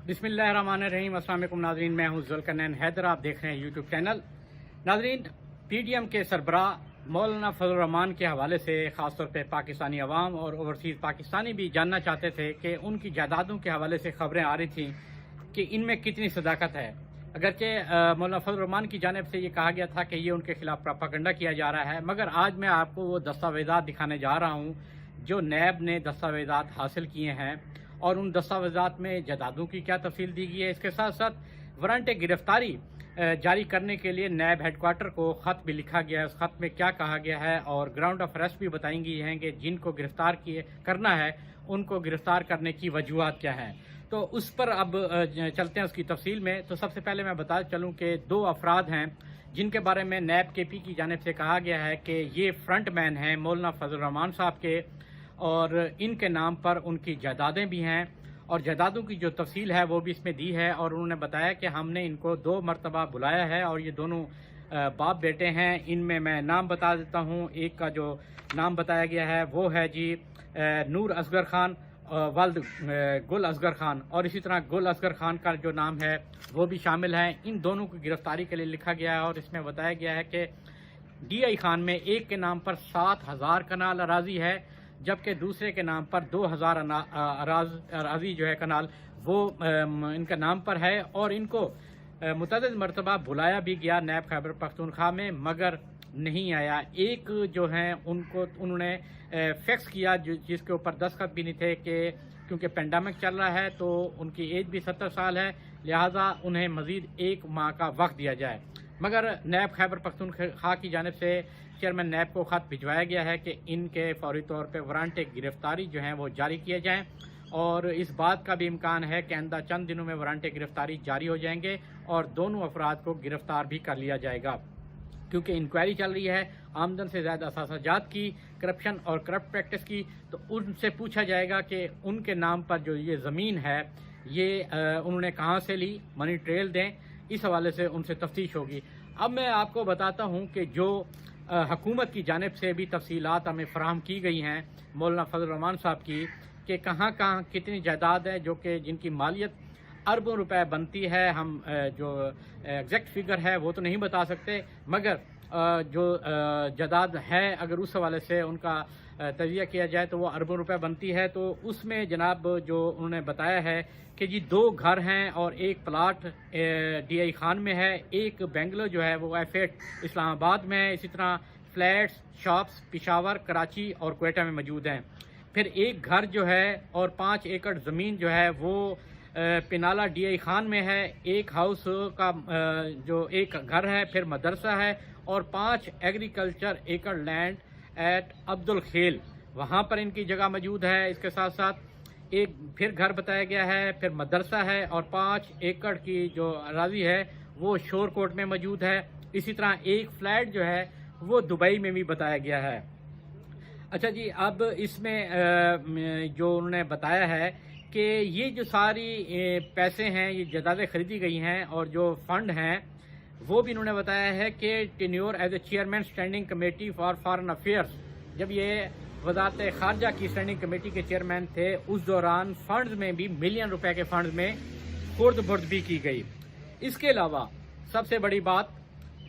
बिस्मिल्लाहिर्रहमानिर्रहीम। अस्सलाम वालेकुम नाज़रीन, मैं हूं ज़ुल्करनैन हैदर। आप देख रहे हैं यूट्यूब चैनल। नाज़रीन, पीडीएम के सरबराह मौलाना फजल रहमान के हवाले से ख़ासतौर पर पाकिस्तानी अवाम और ओवरसीज़ पाकिस्तानी भी जानना चाहते थे कि उनकी जायदादों के हवाले से खबरें आ रही थीं कि इनमें कितनी सदाकत है। अगरचे मौलाना फजल रहमान की जानिब से ये कहा गया था कि ये उनके खिलाफ प्रोपेगेंडा किया जा रहा है, मगर आज मैं आपको वो दस्तावेज़ात दिखाने जा रहा हूँ जो नैब ने दस्तावेज़ात हासिल किए हैं और उन दस्तावेज़ात में जायदादों की क्या तफसील दी गई है। इसके साथ साथ वारंट गिरफ्तारी जारी करने के लिए नैब हेडक्वार्टर को ख़त भी लिखा गया है। उस ख़त में क्या कहा गया है और ग्राउंड ऑफ अरेस्ट भी बताई गई हैं कि जिनको गिरफ्तार करना है उनको गिरफ्तार करने की वजूहत क्या हैं। तो उस पर अब चलते हैं उसकी तफसील में। तो सबसे पहले मैं बता चलूँ कि दो अफराद हैं जिनके बारे में नैब के पी की जानिब से कहा गया है कि ये फ्रंट मैन हैं मौलाना फजल रहमान साहब के, और इनके नाम पर उनकी जायदादें भी हैं और जायदादों की जो तफसील है वो भी इसमें दी है। और उन्होंने बताया कि हमने इनको 2 मरतबा बुलाया है और ये दोनों बाप बेटे हैं। इनमें मैं नाम बता देता हूँ। एक का जो नाम बताया गया है वो है जी नूर असगर खान वल्द गुल असगर खान, और इसी तरह गुल असगर खान का जो नाम है वो भी शामिल है। इन दोनों की गिरफ्तारी के लिए लिखा गया है और इसमें बताया गया है कि DI खान में एक के नाम पर 7,000 कनाल अराजी है, जबकि दूसरे के नाम पर 2,000 अराजी जो है कनाल वो इनका नाम पर है। और इनको मुतअद्दिद मरतबा बुलाया भी गया नैब खैबर पख्तूनख्वा में, मगर नहीं आया। एक जो हैं उनको उन्होंने फैक्स किया जिसके ऊपर दस्तखत भी नहीं थे कि क्योंकि पेंडेमिक चल रहा है तो उनकी एज भी 70 साल है, लिहाजा उन्हें मज़ीद 1 माह का वक्त दिया जाए। मगर नैब खैबर पख्तूनख्वा की जानिब से चेयरमैन नैब को ख़त भिजवाया गया है कि इनके फौरी तौर पर वारंट गिरफ्तारी जो हैं वो जारी किए जाएँ, और इस बात का भी इम्कान है कि आइंदा चंद दिनों में वारंट गिरफ्तारी जारी हो जाएंगे और दोनों अफराद को गिरफ्तार भी कर लिया जाएगा, क्योंकि इंक्वायरी चल रही है आमदन से ज़्यादा असासाजात की, करप्शन और करप्ट प्रैक्टिस की। तो उनसे पूछा जाएगा कि उनके नाम पर जो ये ज़मीन है ये उन्होंने कहाँ से ली, मनी ट्रेल दें, इस हवाले से उनसे तफ्तीश होगी। अब मैं आपको बताता हूँ कि जो हुकूमत की जानिब से भी तफसीलात हमें फ़राहम की गई हैं मौलाना फजल रहमान साहब की कि कहाँ कहाँ कितनी जायदाद है जो कि जिनकी मालियत अरबों रुपए बनती है। हम जो एग्जैक्ट फिगर है वो तो नहीं बता सकते, मगर जो जायदाद है अगर उस हवाले से उनका तजिया किया जाए तो वो अरबों रुपए बनती है। तो उसमें जनाब जो उन्होंने बताया है कि जी 2 घर हैं और एक प्लाट DI खान में है, एक बेंगलो जो है वो F8 इस्लामाबाद में है, इसी तरह फ्लैट्स शॉप्स पिशावर कराची और क्वेटा में मौजूद हैं। फिर एक घर जो है और 5 एकड़ ज़मीन जो है वो पिनाला DI खान में है, एक हाउस का जो एक घर है, फिर मदरसा है और 5 एग्रीकल्चर एकड़ लैंड एट अब्दुल खेल वहाँ पर इनकी जगह मौजूद है। इसके साथ साथ एक फिर घर बताया गया है, फिर मदरसा है और 5 एकड़ की जो अराजी है वो शोर कोट में मौजूद है। इसी तरह एक फ्लैट जो है वो दुबई में भी बताया गया है। अच्छा जी, अब इसमें जो उन्होंने बताया है कि ये जो सारी पैसे हैं ये जायदादें खरीदी गई हैं और जो फंड हैं वो भी इन्होंने बताया है कि tenure as a chairman standing committee for foreign affairs, जब ये वजारत खारजा की स्टैंडिंग कमेटी के चेयरमैन थे उस दौरान फंड्स में भी मिलियन रुपए के फंड्स में खुर्द बुर्द भी की गई। इसके अलावा सबसे बड़ी बात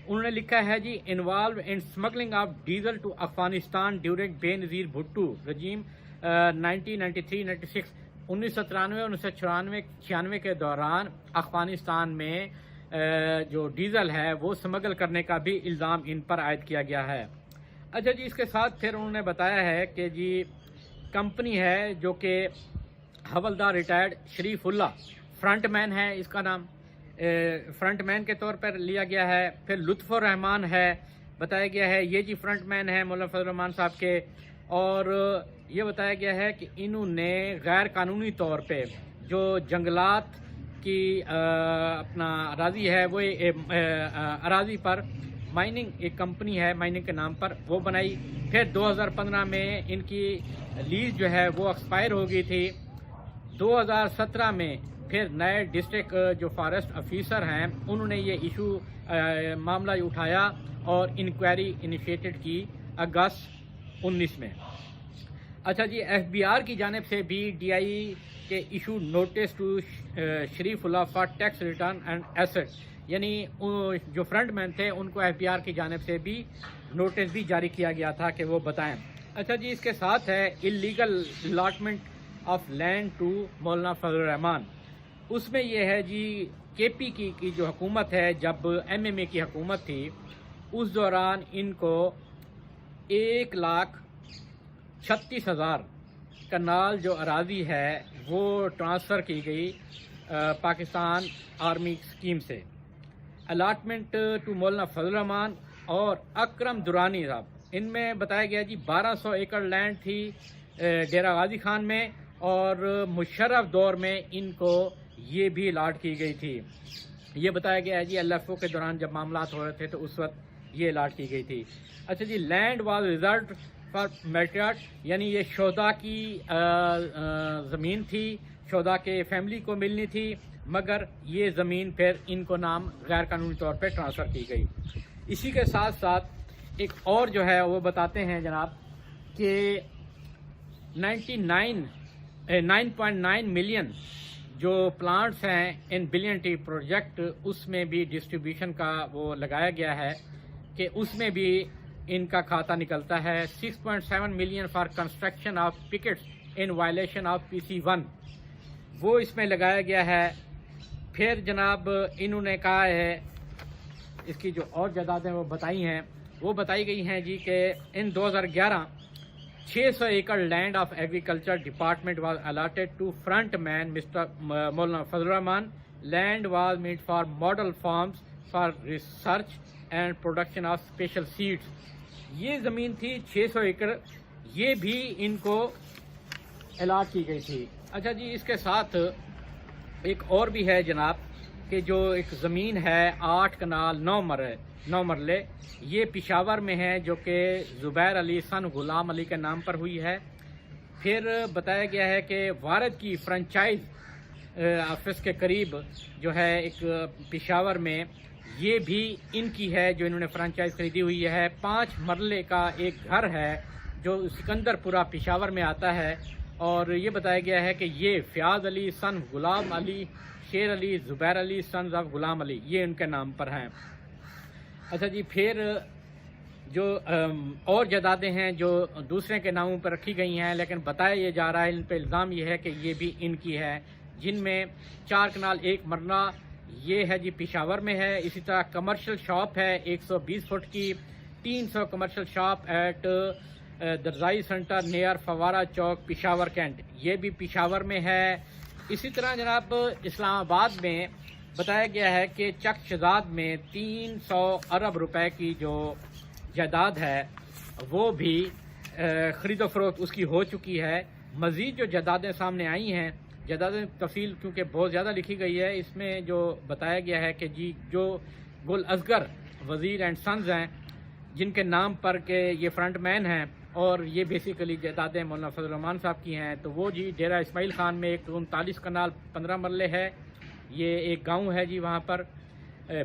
उन्होंने लिखा है जी, involve in smuggling of diesel to Afghanistan during Benazir Bhutto regime 1993-96 1993-1996 के दौरान अफगानिस्तान में जो डीजल है वो स्मगल करने का भी इल्ज़ाम इन पर आयद किया गया है। अच्छा जी, इसके साथ फिर उन्होंने बताया है कि जी कंपनी है जो कि हवलदार रिटायर्ड शरीफुल्ला फ्रंटमैन है, इसका नाम फ्रंटमैन के तौर पर लिया गया है। फिर लुत्फ़ुर रहमान है बताया गया है, ये जी फ्रंटमैन है मौलाना फजल रहमान साहब के। और ये बताया गया है कि इन्होंने गैर कानूनी तौर पे जो जंगलात की अपना अराजी है वो अराजी पर माइनिंग एक कंपनी है माइनिंग के नाम पर वो बनाई। फिर 2015 में इनकी लीज जो है वो एक्सपायर हो गई थी। 2017 में फिर नए डिस्ट्रिक्ट जो फॉरेस्ट ऑफिसर हैं उन्होंने ये इशू मामला उठाया और इंक्वायरी इनिशिएटेड की अगस्त 19 में। अच्छा जी, FBI की जानिब से भी DI کہ issue notice to Sharifullah for tax return and asset, یعنی جو فرنٹ مین تھے ان کو ایف بی آر کی جانب سے بھی نوٹس بھی جاری کیا گیا تھا کہ وہ بتائیں۔ اچھا جی، اس کے ساتھ ہے illegal allotment of land to Maulana فضل الرحمان۔ اس میں یہ ہے جی کے پی کی جو حکومت ہے، جب ایم ایم اے کی حکومت تھی اس دوران ان کو 1,36,000 کنال جو اراضی ہے وہ ٹرانسفر کی گئی پاکستان آرمی اسکیم سے۔ الاٹمنٹ ٹو مولانا فضل الرحمان اور اکرم درانی صاحب، ان میں بتایا گیا جی 1200 ایکڑ لینڈ تھی ڈیرہ غازی خان میں، اور مشرف دور میں ان کو یہ بھی الاٹ کی گئی تھی۔ یہ بتایا گیا ہے جی ایل ایف او کے دوران جب معاملات ہو رہے تھے تو اس وقت یہ الاٹ کی گئی تھی۔ اچھا جی، لینڈ واز ریزروڈ فار میٹریاٹ، یعنی یہ شہداء کی زمین تھی، شہداء کے فیملی کو ملنی تھی، مگر یہ زمین پھر ان کو نام غیر قانونی طور پہ ٹرانسفر کی گئی۔ اسی کے ساتھ ساتھ ایک اور جو ہے وہ بتاتے ہیں جناب کہ 9.9 ملین جو پلانٹس ہیں ان بلین ٹری پروجیکٹ، اس میں بھی ڈسٹریبیوشن کا وہ لگایا گیا ہے کہ اس میں بھی ان کا کھاتا نکلتا ہے۔ 6.7 million for construction of pickets in violation of PC1، وہ اس میں لگایا گیا ہے۔ پھر جناب انہوں نے کہا ہے اس کی جو اور جائیدادیں وہ بتائی ہیں، وہ بتائی گئی ہیں جی کہ ان 2011 600 acre land of agriculture department was allotted to front man Mr Maulana Fazal ur-Rehman. Land was made for model farms for research and production of special seeds. یہ زمین تھی 600 ایکڑ، یہ بھی ان کو الاٹ کی گئی تھی۔ اچھا جی، اس کے ساتھ ایک اور بھی ہے جناب کہ جو ایک زمین ہے 8 کنال 9 مرلے، یہ پشاور میں ہے، جو کہ زبیر علی سن غلام علی کے نام پر ہوئی ہے۔ پھر بتایا گیا ہے کہ وارد کی فرنچائز آفس کے قریب جو ہے ایک پشاور میں، یہ بھی ان کی ہے جو انہوں نے فرنچائز خریدی ہوئی ہے۔ 5 مرلے کا ایک گھر ہے جو سکندر پورہ پشاور میں آتا ہے، اور یہ بتایا گیا ہے کہ یہ فیاض علی سن غلام علی، شیر علی، زبیر علی سنز آف غلام علی، یہ ان کے نام پر ہیں۔ اچھا جی، پھر جو اور جائیدادیں ہیں جو دوسرے کے ناموں پر رکھی گئی ہیں، لیکن بتایا یہ جا رہا ہے، ان پہ الزام یہ ہے کہ یہ بھی ان کی ہے، جن میں 4 کنال 1 مرلہ یہ ہے جی پشاور میں ہے۔ اسی طرح کمرشل شاپ ہے 120 فٹ کی، 300 commercial shop at Darzai centre near فوارہ چوک پشاور کینٹ، یہ بھی پشاور میں ہے۔ اسی طرح جناب اسلام آباد میں بتایا گیا ہے کہ چک شہزاد میں 300 ارب روپے کی جو جائیداد ہے وہ بھی خرید و فروخت اس کی ہو چکی ہے۔ مزید جو جائیدادیں سامنے آئی ہیں، جائیدادیں تفصیل کیونکہ بہت زیادہ لکھی گئی ہے، اس میں جو بتایا گیا ہے کہ جی جو گل اصغر وزیر اینڈ سنز ہیں جن کے نام پر کہ یہ فرنٹ مین ہیں، اور یہ بیسیکلی جائیدادیں مولانا فضل الرحمان صاحب کی ہیں، تو وہ جی ڈیرہ اسماعیل خان میں ایک 39 کنال 15 مرلے ہے، یہ ایک گاؤں ہے جی وہاں پر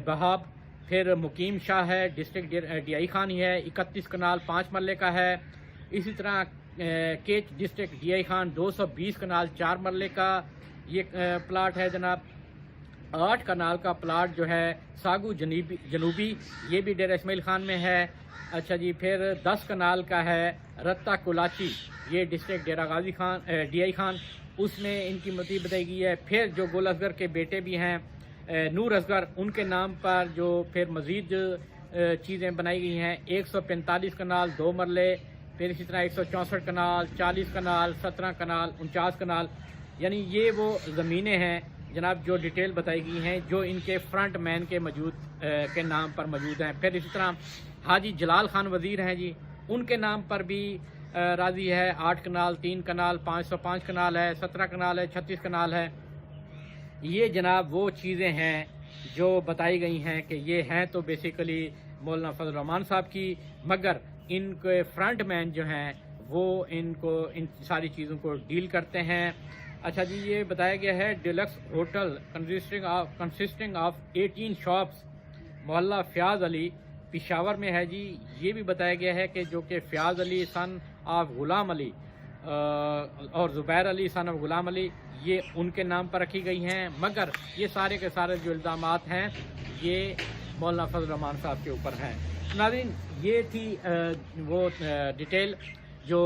بہاب۔ پھر مقیم شاہ ہے ڈسٹرکٹ ڈی آئی خان ہی ہے، 31 کنال 5 مرلے کا ہے۔ اسی طرح Kech district D I Khan 220 کنال 4 مرلے کا یہ پلاٹ ہے جناب۔ 8 کنال کا پلاٹ جو ہے ساگو جنوبی، یہ بھی ڈیرہ اسماعیل خان میں ہے۔ اچھا جی، پھر 10 کنال کا ہے رتا کولاچی، یہ district Dera Ghazi Khan D I Khan, اس میں ان کی مزید بتائی گئی ہے۔ پھر جو گل اصغر کے بیٹے بھی ہیں نور اصغر، ان کے نام پر جو پھر مزید چیزیں بنائی گئی ہیں، 145 کنال 2 مرلے، پھر اسی طرح 164 کنال 40 کنال 17 کنال 49 کنال، یعنی یہ وہ زمینیں ہیں جناب جو ڈیٹیل بتائی گئی ہیں جو ان کے فرنٹ مین کے کے نام پر موجود ہیں۔ پھر اسی طرح حاجی جلال خان وزیر ہیں جی، ان کے نام پر بھی راضی ہے 8 کنال 3 کنال 505 کنال ہے، 17 کنال ہے، 36 کنال ہے۔ یہ جناب وہ چیزیں ہیں جو بتائی گئی ہیں کہ یہ ہیں تو بیسیکلی مولانا فضل الرحمان صاحب کی، مگر ان کے فرنٹ مین جو ہیں وہ ان ساری چیزوں کو ڈیل کرتے ہیں۔ اچھا جی، یہ بتایا گیا ہے deluxe hotel consisting of 18 shops محلہ فیاض علی پشاور میں ہے جی۔ یہ بھی بتایا گیا ہے کہ جو کہ فیاض علی سن آف غلام علی اور زبیر علی سن آف غلام علی، یہ ان کے نام پر رکھی گئی ہیں، مگر یہ سارے کے سارے جو الزامات ہیں یہ مولانا فضل الرحمان صاحب کے اوپر ہیں۔ ناظرین، یہ تھی وہ ڈیٹیل جو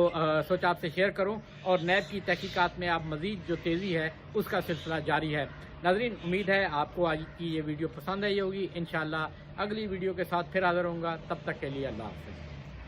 سوچا آپ سے شیئر کروں، اور نیب کی تحقیقات میں اب مزید جو تیزی ہے اس کا سلسلہ جاری ہے۔ ناظرین، امید ہے آپ کو آج کی یہ ویڈیو پسند آئی ہوگی۔ انشاءاللہ اگلی ویڈیو کے ساتھ پھر حاضر ہوں گا، تب تک کے لیے اللہ حافظ۔